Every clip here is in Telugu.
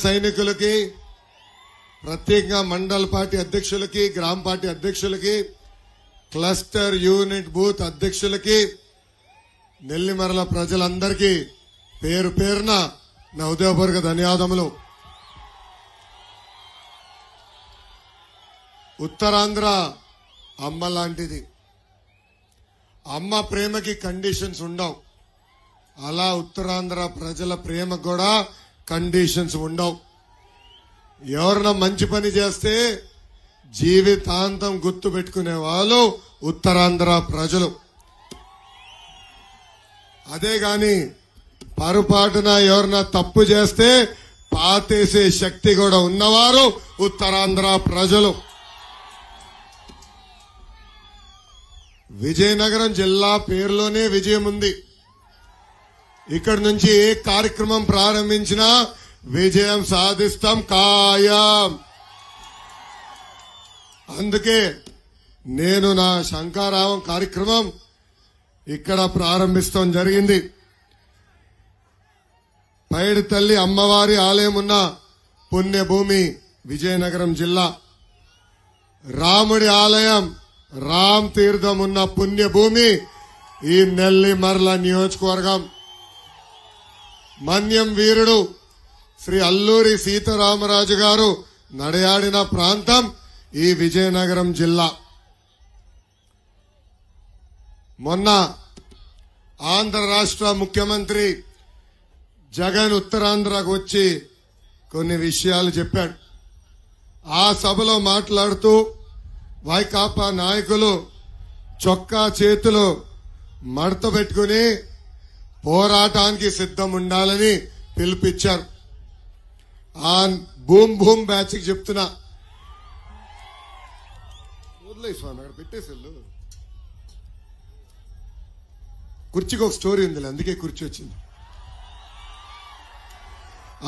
సైనికులకి, ప్రత్యేకంగా మండల పార్టీ అధ్యక్షులకి, గ్రామ పార్టీ అధ్యక్షులకి, క్లస్టర్ యూనిట్ బూత్ అధ్యక్షులకి, నెల్లిమర్ల ప్రజలందరికీ పేరు పేరున నా హృదయపూర్వక ధన్యవాదములు. ఉత్తరాంధ్ర అమ్మ లాంటిది. అమ్మ ప్రేమకి కండిషన్స్ ఉండవు. అలా ఉత్తరాంధ్ర ప్రజల ప్రేమకు కూడా కండిషన్స్ ఉండవు. ఎవరన్నా మంచి పని చేస్తే జీవితాంతం గుర్తు పెట్టుకునే వాళ్ళు ఉత్తరాంధ్ర ప్రజలు. అదే గాని పొరపాటున ఎవరన్నా తప్పు చేస్తే పాతేసే శక్తి కూడా ఉన్నవారు ఉత్తరాంధ్ర ప్రజలు. విజయనగరం జిల్లా పేరులోనే విజయం ఉంది. ఇక్కడి నుంచి ఏ కార్యక్రమం ప్రారంభించినా విజయం సాధిస్తాం ఖాయం. అందుకే నేను నా శంఖారావం కార్యక్రమం ఇక్కడ ప్రారంభిస్తాం జరిగింది. పైడి తల్లి అమ్మవారి ఆలయం ఉన్న పుణ్యభూమి విజయనగరం జిల్లా. రాముడి ఆలయం రామ్ తీర్థం ఉన్న పుణ్యభూమి ఈ నెల్లిమర్ల నియోజకవర్గం. మన్యం వీరుడు శ్రీ అల్లూరి సీతారామరాజు గారు నడయాడిన ప్రాంతం ఈ విజయనగరం జిల్లా. మొన్న ఆంధ్ర రాష్ట్ర ముఖ్యమంత్రి జగన్ ఉత్తరాంధ్రకు వచ్చి కొన్ని విషయాలు చెప్పాడు. ఆ సభలో మాట్లాడుతూ వైకాపా నాయకులు చొక్కా చేతులు మడత పెట్టుకుని పోరాటానికి సిద్ధం ఉండాలని పిలుపిచ్చారు. ఆ భూమ్ భూమ్ బ్యాచ్ కి చెప్తున్నా, స్వామి అక్కడ పెట్టేసేళ్ళు. కుర్చీకి ఒక స్టోరీ ఉంది, అందుకే కుర్చీ వచ్చింది.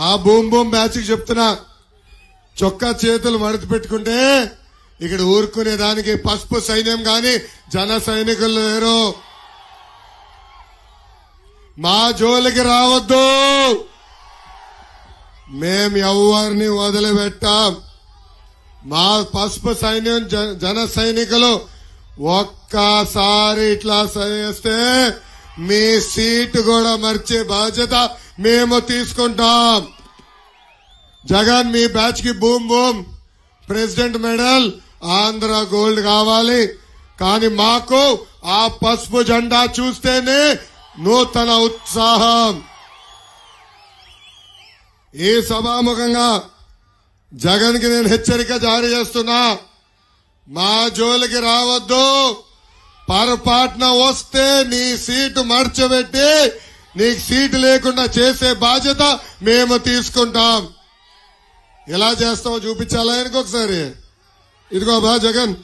ఆ భూమ్ భూమ్ బ్యాచ్ కి చెప్తున్నా, చొక్కా చేతులు మడత పెట్టుకుంటే ఇక్కడ ఊరుకునే దానికి పసుపు సైన్యం గాని జన సైనికులు లేరు. మా జోలికి రావద్దు. మేం ఎవరిని వదిలిపెట్టాం. మా పసుపు సైన్యం జన సైనికులు ఒక్కసారి ఇట్లా చేస్తే మీ సీటు కూడా మర్చే బాధ్యత మేము తీసుకుంటాం. జగన్ మీ బ్యాచ్ కి boom boom president medal Andhra gold కావాలి. కానీ మాకు ఆ పసుపు జెండా చూస్తేనే నూతన ఉత్సాహం. ఈ సభాముఖంగా జగన్ కి నేను హెచ్చరిక జారీ చేస్తున్నా, మా జోలికి రావద్దు. పొరపాటున వస్తే నీ సీటు మర్చబెట్టి నీకు సీటు లేకుండా చేసే బాధ్యత మేము తీసుకుంటాం. ఎలా చేస్తామో చూపించాలా ఇంకొకసారి. ఇదిగో బా జగన్,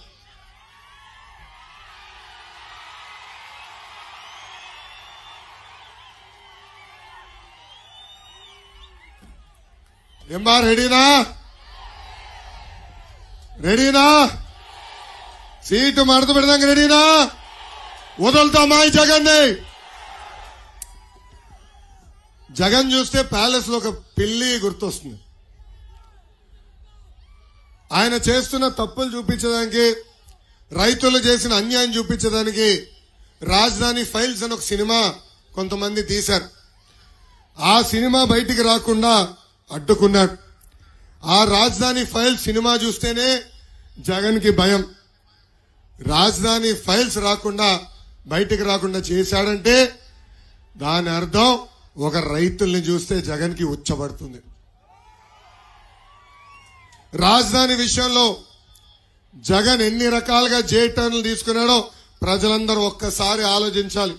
ఏమ్మా రెడీనా? రెడీనా? సీటు మడత పెడదాం. రెడీనా? వదులుతామా ఈ జగన్ని? జగన్ చూస్తే ప్యాలెస్ లో ఒక పిల్లి గుర్తొస్తుంది. ఆయన చేస్తున్న తప్పులు చూపించడానికి, రైతులు చేసిన అన్యాయం చూపించడానికి రాజధాని ఫైల్స్ అని ఒక సినిమా కొంతమంది తీశారు. ఆ సినిమా బయటికి రాకుండా అడ్డుకున్నాడు. ఆ రాజధాని ఫైల్స్ సినిమా చూస్తేనే జగన్ కి భయం. రాజధాని ఫైల్స్ రాకుండా బయటికి రాకుండా చేశాడంటే దాని అర్థం ఒక రైతుల్ని చూస్తే జగన్ కి ఉచ్చబడుతుంది. రాజధాని విషయంలో జగన్ ఎన్ని రకాలుగా జే టర్న్లు తీసుకున్నాడో ప్రజలందరూ ఒక్కసారి ఆలోచించాలి.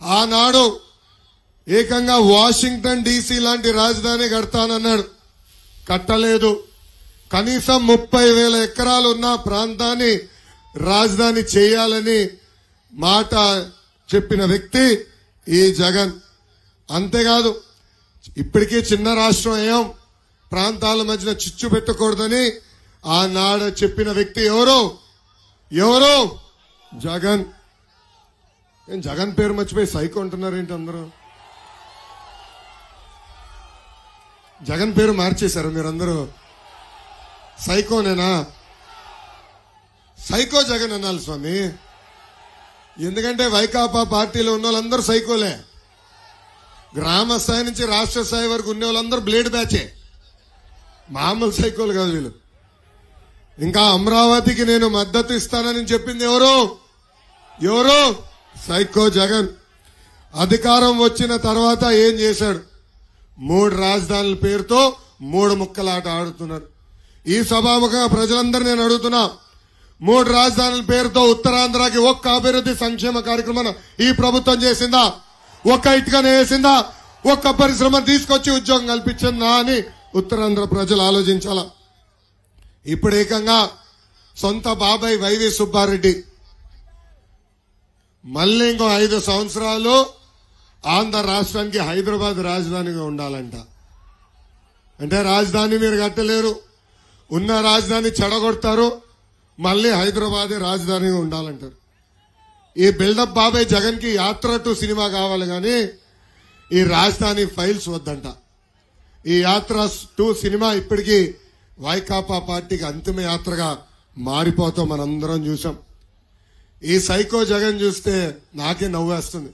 ఆనాడు ఏకంగా వాషింగ్టన్ డీసీ లాంటి రాజధాని కడతానన్నాడు, కట్టలేదు. కనీసం 30,000 ఎకరాలు ఉన్న ప్రాంతాన్ని రాజధాని చేయాలని మాట చెప్పిన వ్యక్తి ఈ జగన్. అంతేకాదు, ఇప్పటికీ చిన్న రాష్ట్రం ఏం ప్రాంతాల మధ్యన చిచ్చు పెట్టకూడదని ఆనాడు చెప్పిన వ్యక్తి ఎవరు? జగన్. జగన్ పేరు మర్చిపోయి సైకో అంటున్నారేంటి అందరూ? జగన్ పేరు మార్చేశారు మీరందరూ. సైకోనేనా? సైకో జగన్ అనాలి స్వామి. ఎందుకంటే వైకాపా పార్టీలో ఉన్న వాళ్ళందరూ సైకోలే. గ్రామ స్థాయి నుంచి రాష్ట్ర స్థాయి వరకు ఉన్న వాళ్ళందరూ బ్లేడ్ బ్యాచే, మామూలు సైకోలు కాదు వీళ్ళు. ఇంకా అమరావతికి నేను మద్దతు ఇస్తానని చెప్పింది ఎవరు? సైకో జగన్. అధికారం వచ్చిన తర్వాత ఏం చేశాడు? 3 రాజధానుల పేరుతో 3 ముక్కలాట ఆడుతున్నారు. ఈ సభాముఖంగా ప్రజలందరూ నేను అడుగుతున్నా, 3 రాజధానుల పేరుతో ఉత్తరాంధ్రకి ఒక్క అభివృద్ధి సంక్షేమ కార్యక్రమం ఈ ప్రభుత్వం చేసిందా? ఒక్క ఇటుకనే వేసిందా? ఒక్క పరిశ్రమ తీసుకొచ్చి ఉద్యోగం కల్పించిందా అని ఉత్తరాంధ్ర ప్రజలు ఆలోచించాలా. ఇప్పుడు ఏకంగా సొంత బాబాయ్ వైవి సుబ్బారెడ్డి మళ్ళీ ఇంకో 5 సంవత్సరాలు ఆంధ్ర రాష్ట్రానికి హైదరాబాద్ రాజధానిగా ఉండాలంట. అంటే రాజధాని మీరు కట్టలేరు, ఉన్న రాజధాని చెడగొడతారు, మళ్ళీ హైదరాబాదే రాజధానిగా ఉండాలంటారు. ఈ బిల్డప్ బాబాయ్ జగన్ కి యాత్ర టు సినిమా కావాలి కానీ ఈ రాజధాని ఫైల్స్ వద్దంట. ఈ యాత్ర టు సినిమా ఇప్పటికీ వైకాపా పార్టీకి అంతిమ యాత్రగా మారిపోతాం మనందరం చూసాం. ఈ సైకో జగన్ చూస్తే నాకే నవ్వేస్తుంది.